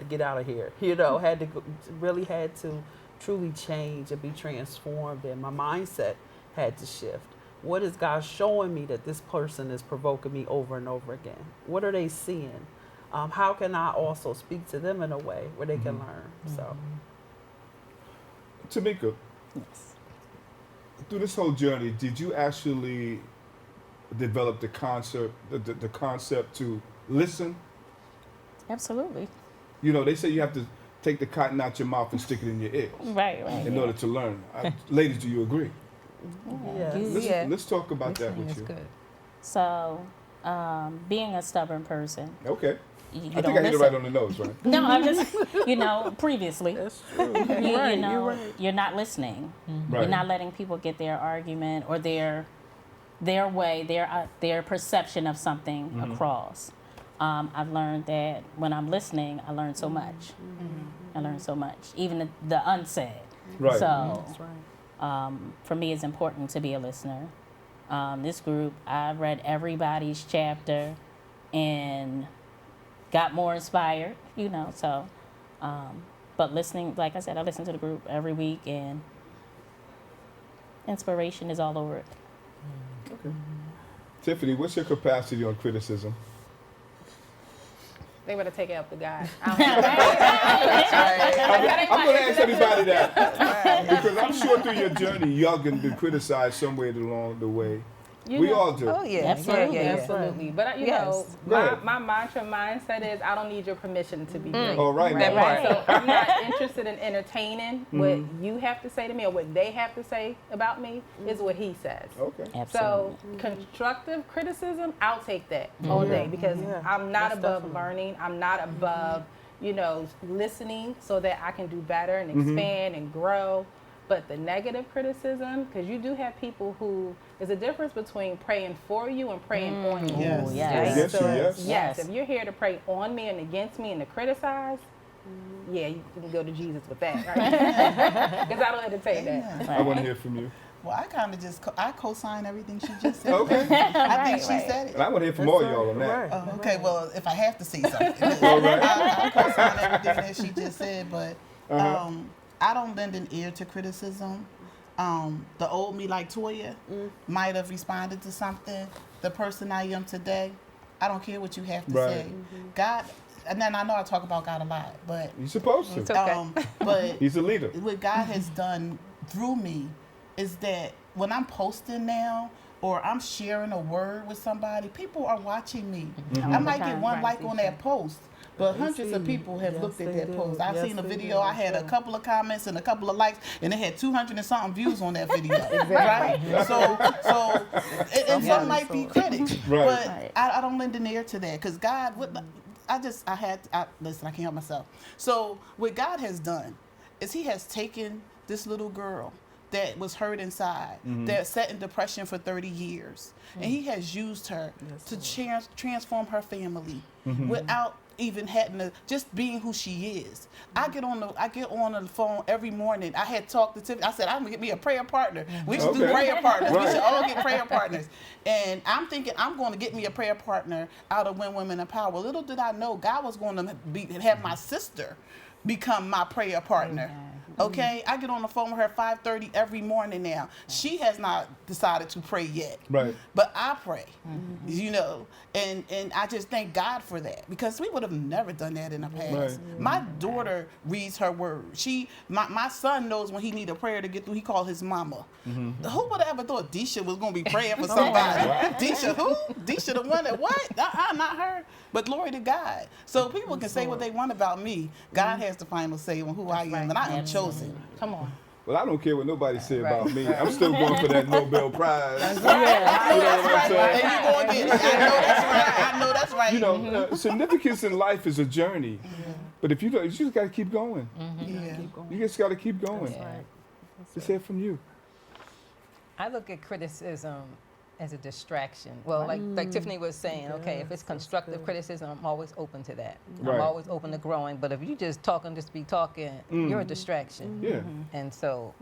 get out of here. You know, had to truly change and be transformed, and my mindset had to shift. What is God showing me that this person is provoking me over and over again? What are they seeing? How can I also speak to them in a way where they can learn? So, Tamika, Yes. through this whole journey, did you actually develop the concept to listen? Absolutely. You know, they say you have to take the cotton out your mouth and stick it in your ears Right. in order to learn. Ladies, do you agree? yes. Let's talk about that Listening with is you. good. So, being a stubborn person, Okay. you I don't think I hit it listen. right on the nose, right? No, I'm just, previously, That's true. you know, you're not listening. Right. You're not letting people get their argument or their way, their perception of something across. I've learned that when I'm listening, I learn so much. I learn so much, even the unsaid. Right. So That's right. for me, it's important to be a listener. This group, I've read everybody's chapter and got more inspired, you know. So, but listening, like I said, I listen to the group every week, and inspiration is all over it. Okay. Tiffany, what's your capacity on criticism? They better take it up to God. I I'm going to ask everybody that. Because I'm sure through your journey, y'all going to be criticized somewhere along the way. We all do. Oh, yeah. Absolutely. Yeah. Absolutely. But, you Yes. know, Go ahead. my mantra mindset is I don't need your permission to be great. All right. That now. part. So I'm not interested in entertaining what you have to say to me or what they have to say about me. Is what he says. Okay. Absolutely. So constructive criticism, I'll take that all day because Yeah. I'm not Most above definitely. learning. I'm not above, you know, listening so that I can do better and expand and grow. But the negative criticism, because you do have people who, there's a difference between praying for you and praying on you. Yes. Yes. Right? Against you, So, yes. yes, if you're here to pray on me and against me and to criticize, yeah, you can go to Jesus with that, right? Because I don't entertain that. I want to hear from you. Well, I kind of just I co-sign everything she just said. Okay. I think she said it. And I want to hear from all y'all on that. Oh, okay, well, if I have to say something, All right. I co-sign everything that she just said, but I don't lend an ear to criticism. The old me, like Toya, might have responded to something. The person I am today, I don't care what you have to Right. say. God, and then I know I talk about God a lot, but You're supposed It's to. okay. but He's a leader. what God has done through me is that when I'm posting now or I'm sharing a word with somebody, people are watching me. I might get one like on that post, but hundreds of people have looked at that post. I've seen a video, I had a couple of comments and a couple of likes, and it had 200 and something views on that video, right? So and some might be critics, Right. but I don't lend an ear to that because God, listen, I can't help myself. So what God has done is He has taken this little girl that was hurt inside, that sat in depression for 30 years, and He has used her to transform her family without even having to, just being who she is. I get on the phone every morning. I had talked to Tiffany. I said, I'm gonna get me a prayer partner. We should do Okay. prayer partners. We Right. should all get prayer partners. And I'm thinking I'm going to get me a prayer partner out of When Women Empower. Little did I know God was going to have my sister become my prayer partner. Okay, I get on the phone with her 5:30 every morning now. She has not decided to pray yet, Right. but I pray, you know, and I just thank God for that because we would have never done that in the past. Right. My daughter reads her word. My son knows when he need a prayer to get through. He called his mama. Who would have ever thought Deisha was going to be praying for somebody? Deisha who? Deisha the one that what? Not her. But glory to God. So people can say what they want about me. God has the final say on who I am, and I am chosen. Come on. Well, I don't care what nobody say about me. I'm still going for that Nobel Prize. You know what I'm saying? And you going to get it. I know that's right. You know, significance in life is a journey. But if you don't, you just got to keep going. Yeah. You just got to keep going. Let's hear from you. I look at criticism as a distraction. Well, like Tiffany was saying, okay, if it's constructive criticism, I'm always open to that. Right. I'm always open to growing. But if you just talking, just be talking, you're a distraction. Yeah. And so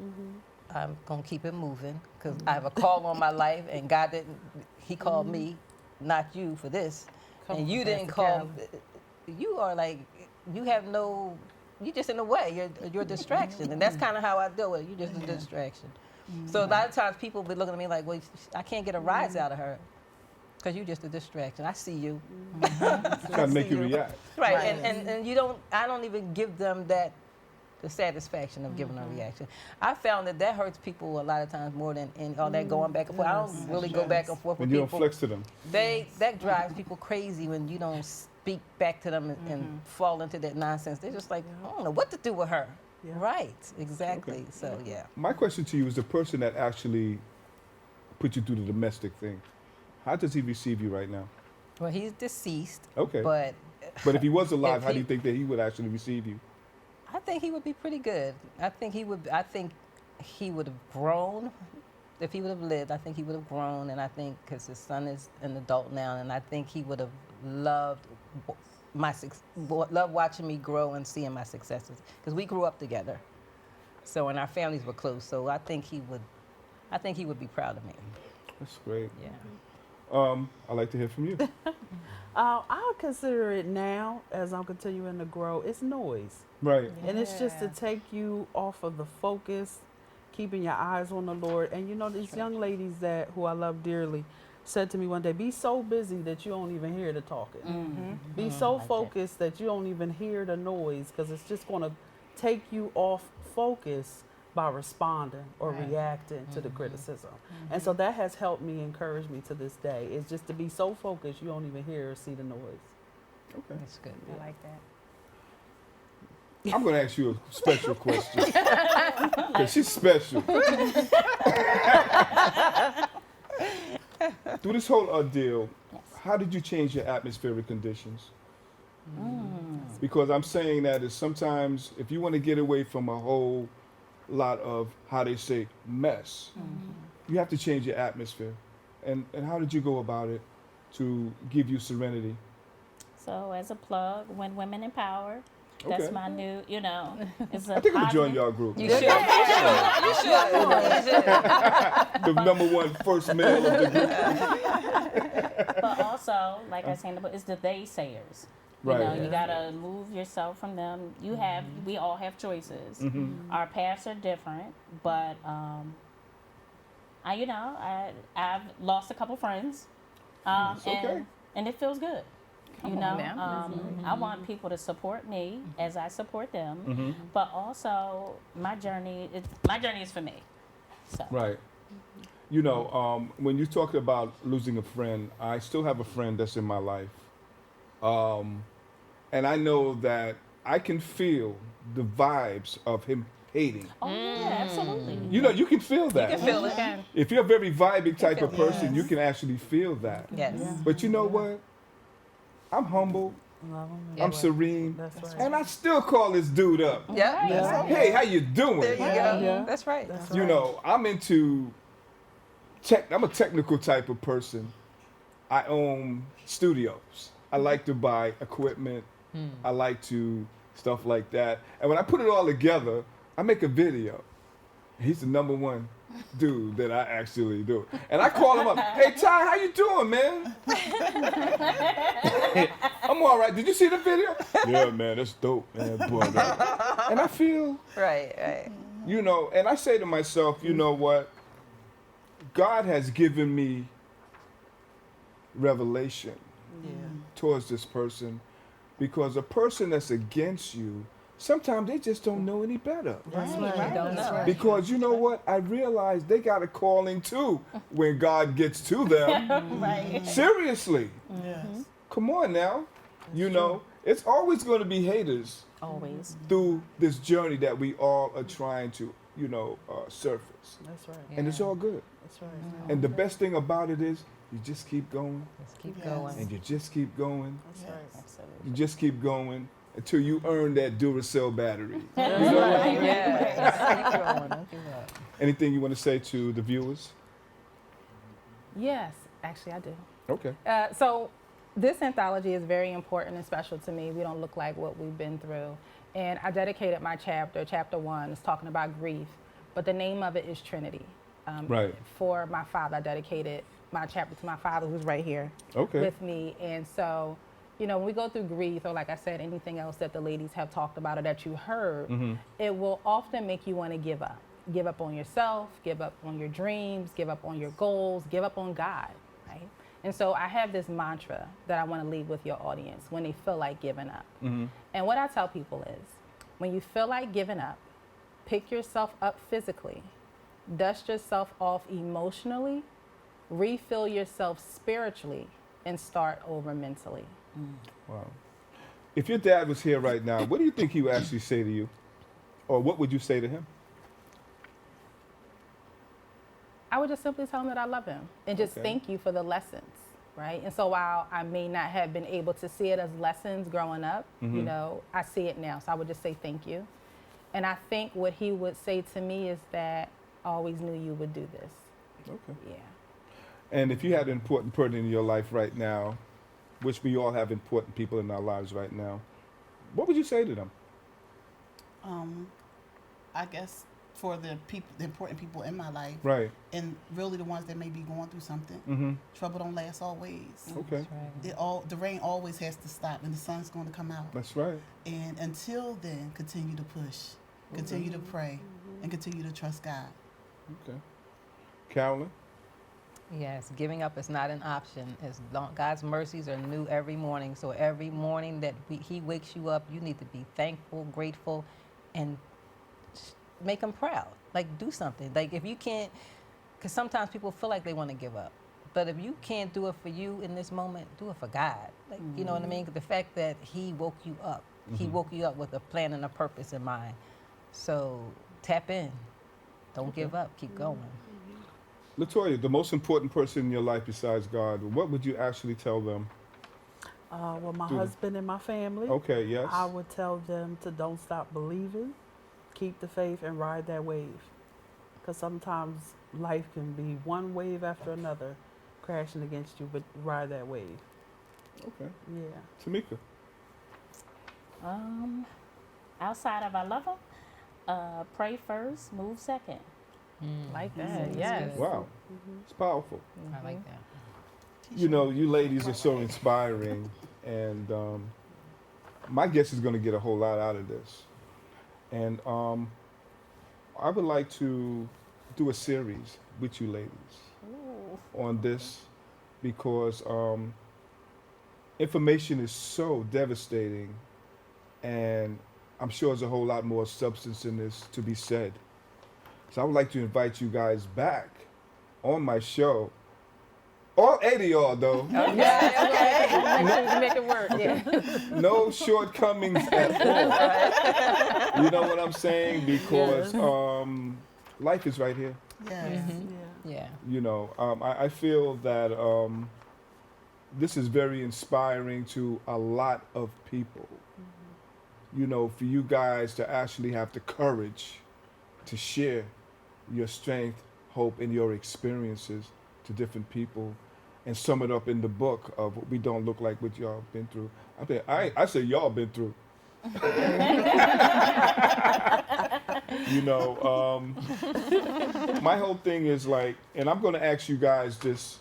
I'm going to keep it moving because I have a call on my life and God didn't, He called me, not you, for this. And you didn't call, you are like, you have no, you just in the way. You're a distraction. And that's kind of how I deal with it. You're just a distraction. So a lot of times people be looking at me like, well, I can't get a rise out of her because you're just a distraction. I see you. Trying to make you react. Right. Right. And you don't, I don't even give them the satisfaction of giving a reaction. I found that hurts people a lot of times more than all that going back and forth. I don't really go back and forth When with you people. don't flex to them. That drives people crazy when you don't speak back to them and fall into that nonsense. They're just like, I don't know what to do with her. Yeah. Right, exactly. So, yeah. My question to you is the person that actually put you through the domestic thing. How does he receive you right now? Well, he's deceased, Okay. but But if he was alive, If how do he- you think that he would actually receive you? I think he would be pretty good. I think he would have grown. If he would have lived, I think he would have grown. And I think because his son is an adult now, and I think he would have loved love watching me grow and seeing my successes because we grew up together. So and our families were close. So I think he would be proud of me. That's great. Yeah. I'd like to hear from you. I'll consider it now as I'm continuing to grow. It's noise. Right. And it's just to take you off of the focus, keeping your eyes on the Lord. And you know, these young ladies who I love dearly said to me one day, be so busy that you don't even hear the talking. Be so focused that you don't even hear the noise, because it's just going to take you off focus by responding or reacting to the criticism. And so that has helped me, encourage me to this day, is just to be so focused you don't even hear or see the noise. Okay. That's good. I like that. I'm going to ask you a special question. Because she's special. Through this whole ordeal, how did you change your atmospheric conditions? Because I'm saying that is sometimes if you want to get away from a whole lot of, how they say, mess, you have to change your atmosphere. And how did you go about it to give you serenity? So as a plug, When Women Empower, that's Okay. my new, it's a I think I'm going to join positive- y'all group. You should. You should. The #1 first male of the group. But also, like I said in the book, it's the they sayers. You Right. know, you gotta move yourself from them. We all have choices. Our paths are different, but I've lost a couple friends, okay. and it feels good. Come on now. I want people to support me as I support them, but also my journey is for me. So. Right. You know, when you talk about losing a friend, I still have a friend that's in my life. And I know that I can feel the vibes of him hating. Oh yeah, absolutely. You know, you can feel that. You can feel it. If you're a very vibing type of person, you can actually feel that. Yes. But you know what? I'm humble. I'm serene. That's right. And I still call this dude up. Yeah. Yeah. Hey, how you doing? There you go. Yeah. That's right. You know, I'm into I'm a technical type of person. I own studios. I like to buy equipment. I like to stuff like that. And when I put it all together, I make a video. He's the #1 dude that I actually do. And I call him up. Hey, Ty, how you doing, man? I'm all right. Did you see the video? Yeah, man, that's dope, man. But, and I feel, Right. you know, and I say to myself, you know what? God has given me revelation towards this person, because a person that's against you, sometimes they just don't know any better. That's You right. don't know. Because you know what? I realize they got a calling too when God gets to them. Right. Seriously. Yes. Come on now. You know, it's always going to be haters Always. through this journey that we all are trying to, surface. That's right. And it's all good. That's right. And the best thing about it is you just keep going Let's keep going. and you just keep going. That's right. Absolutely. You just keep going until you earn that Duracell battery. Yeah. Keep going. Don't give up. Anything you want to say to the viewers? Yes, actually I do. Okay. So this anthology is very important and special to me. We don't look like what we've been through. And I dedicated my chapter 1 is talking about grief, but the name of it is Trinity. Right. For my father, I dedicated my chapter to my father, who's right here Okay. with me. And so, when we go through grief, or like I said, anything else that the ladies have talked about or that you heard, it will often make you want to give up. Give up on yourself, give up on your dreams, give up on your goals, give up on God, right? And so I have this mantra that I want to leave with your audience when they feel like giving up. And what I tell people is, when you feel like giving up, pick yourself up physically, dust yourself off emotionally, refill yourself spiritually, and start over mentally. Wow. If your dad was here right now, what do you think he would actually say to you? Or what would you say to him? I would just simply tell him that I love him and just Okay. thank you for the lessons, right? And so while I may not have been able to see it as lessons growing up, I see it now. So I would just say thank you. And I think what he would say to me is that I always knew you would do this. Okay. Yeah. And if you had an important person in your life right now, which we all have important people in our lives right now, what would you say to them? I guess for the important people in my life, Right. and really the ones that may be going through something. Mm-hmm. Trouble don't last always. Okay. The rain always has to stop, and the sun's going to come out. That's right. And until then, continue to push, continue to pray, and continue to trust God. Okay. Carolyn? Yes, giving up is not an option. God's mercies are new every morning. So every morning that He wakes you up, you need to be thankful, grateful, and make Him proud. Like, do something. Like, if you can't, because sometimes people feel like they want to give up. But if you can't do it for you in this moment, do it for God. Like, you know what I mean? The fact that He woke you up, He woke you up with a plan and a purpose in mind. So tap in. Don't give up. Keep going. Latoya, the most important person in your life besides God, what would you actually tell them? Well, my husband and my family. Okay, yes. I would tell them to don't stop believing, keep the faith, and ride that wave. Because sometimes life can be one wave after another crashing against you, but ride that wave. Okay. Yeah. Tamika? Outside of I love him, pray first, move second. Like that, That's yes. good. Wow. It's powerful. I like that. You know, you ladies are so inspiring, and my guest is going to get a whole lot out of this. And I would like to do a series with you ladies on this, because information is so devastating, and I'm sure there's a whole lot more substance in this to be said. So I would like to invite you guys back on my show. All 8 of y'all, though. Okay. Make it work. Yeah. No shortcomings at all. You know what I'm saying? Because life is right here. Yes. Yeah. You know, I feel that this is very inspiring to a lot of people. You know, for you guys to actually have the courage to share your strength, hope, and your experiences to different people, and sum it up in the book of what we don't look like what y'all been through. I say y'all been through. You know, my whole thing is like, and I'm going to ask you guys this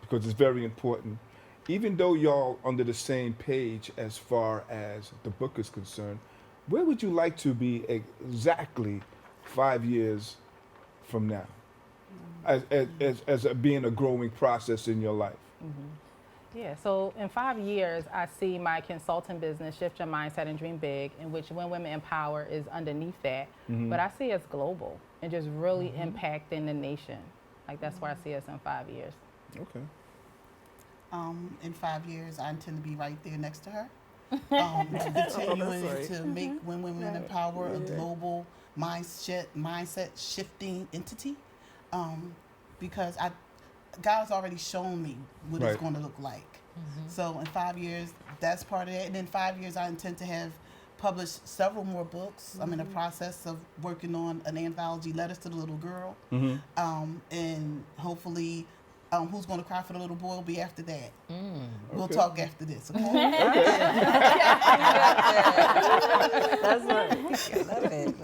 because it's very important. Even though y'all under the same page as far as the book is concerned, where would you like to be exactly 5 years from now, as being a growing process in your life? Yeah, so in 5 years, I see my consulting business, Shift Your Mindset and Dream Big, in which When Women Empower is underneath that. But I see us global and just really impacting the nation. Like, that's where I see us in 5 years. Okay. In 5 years, I intend to be right there next to her. Continuing to make When Women Empower a global mindset shifting entity, because God's already shown me what it's going to look like. So in 5 years, that's part of it. And in 5 years, I intend to have published several more books. I'm in the process of working on an anthology, Letters to the Little Girl, and hopefully Who's Going to Cry for the Little Boy will be after that. We'll talk after this, okay? That's right. Love it.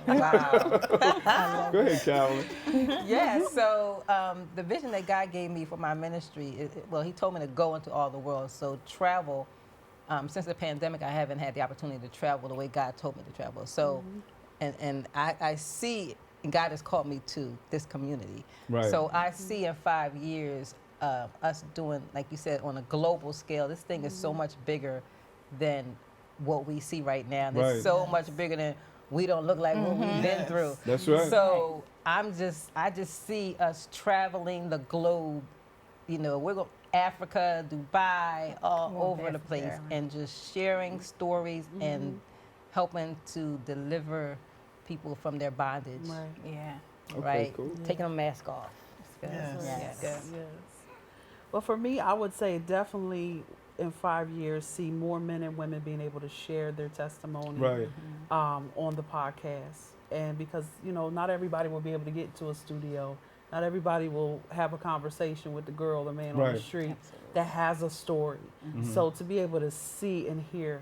Wow. Go ahead, Carolyn. Yeah, so the vision that God gave me for my ministry, He told me to go into all the world. So travel, since the pandemic, I haven't had the opportunity to travel the way God told me to travel. So, and I see, and God has called me to this community. Right. So I see in 5 years us doing, like you said, on a global scale. This thing is so much bigger than what we see right now. And it's so much bigger than we don't look like what we've been through. That's right. So I just see us traveling the globe. You know, we're going Africa, Dubai, all over the place, and just sharing stories and helping to deliver people from their bondage. Right. Yeah. Okay, Right? cool. Taking a mask off. Yes. Yes. Well, for me, I would say definitely in 5 years, see more men and women being able to share their testimony Right. on the podcast. And because, not everybody will be able to get to a studio Not everybody will have a conversation with the girl or man on the Right. street that has a story. So to be able to see and hear,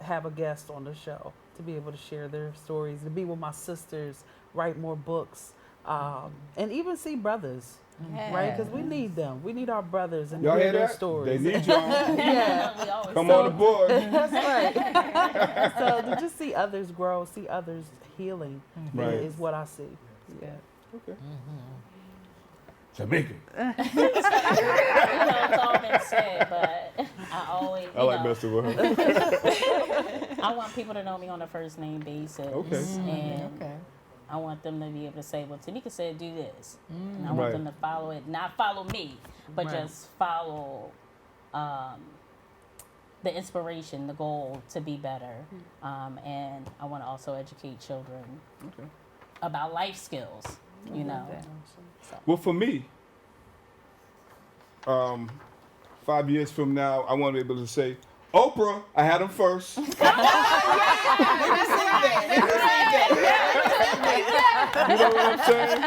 have a guest on the show, to be able to share their stories, to be with my sisters, write more books, and even see brothers, right? Because we need them. We need our brothers and Y'all hear hear their that? stories. They need y'all. Yeah. We always Come say on aboard. That's right. So to just see others grow, see others healing, Right. is what I see. Yeah. Okay. Jamaican. it's all been said, but I always, I like messing with her. I want people to know me on a first name basis. Okay. And I want them to be able to say, well, Tamika said do this. And I Right. want them to follow it, not follow me, but Right. just follow the inspiration, the goal to be better. And I want to also educate children about life skills, you know. Well, for me, 5 years from now, I want to be able to say, Oprah, I had him first. You know what I'm saying?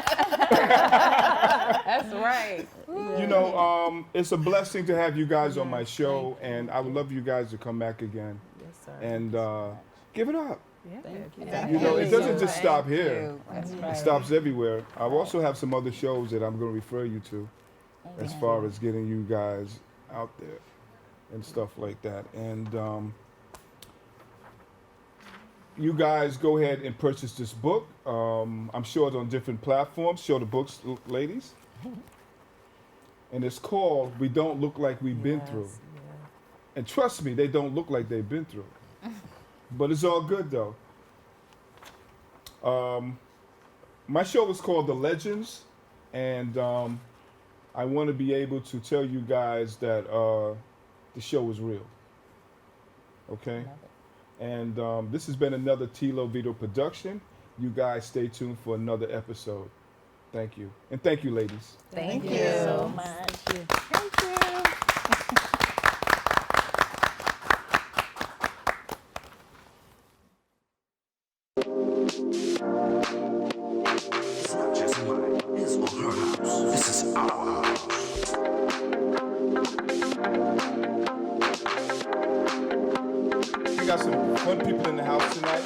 That's right. You know, it's a blessing to have you guys on my show, and I would love you guys to come back again Yes, sir. and give it up. Thank you. You know, it doesn't just stop here. That's It stops everywhere. I also have some other shows that I'm going to refer you to as far as getting you guys out there and stuff like that. And you guys go ahead and purchase this book. I'm sure it's on different platforms. Show the books, ladies. And it's called We Don't Look Like We've Been Through. And trust me, they don't look like they've been through. But it's all good, though. My show is called The Legends, and I want to be able to tell you guys that the show is real. Okay? And this has been another Tilo Vito production. You guys stay tuned for another episode. Thank you. And thank you, ladies. Thank you so much. It's not just mine, his or her house. This is our house. We got some fun people in the house tonight.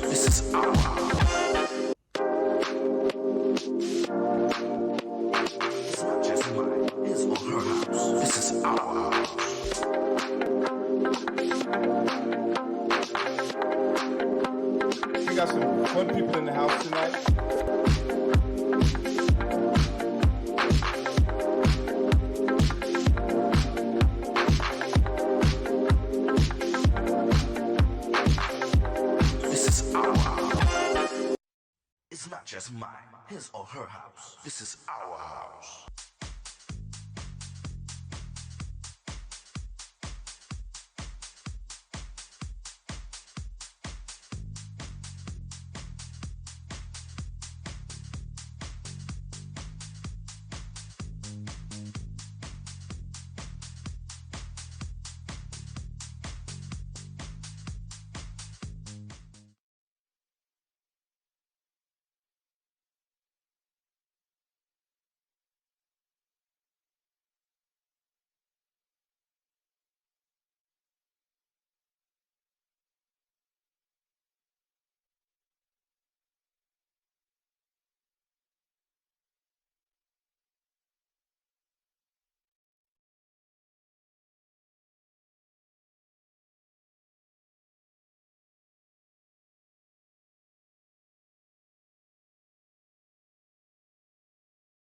This is our house. It's not just mine, his or her house. This is our house. We got some fun people in the house tonight. This is our house. It's not just mine, his or her house. This is our house.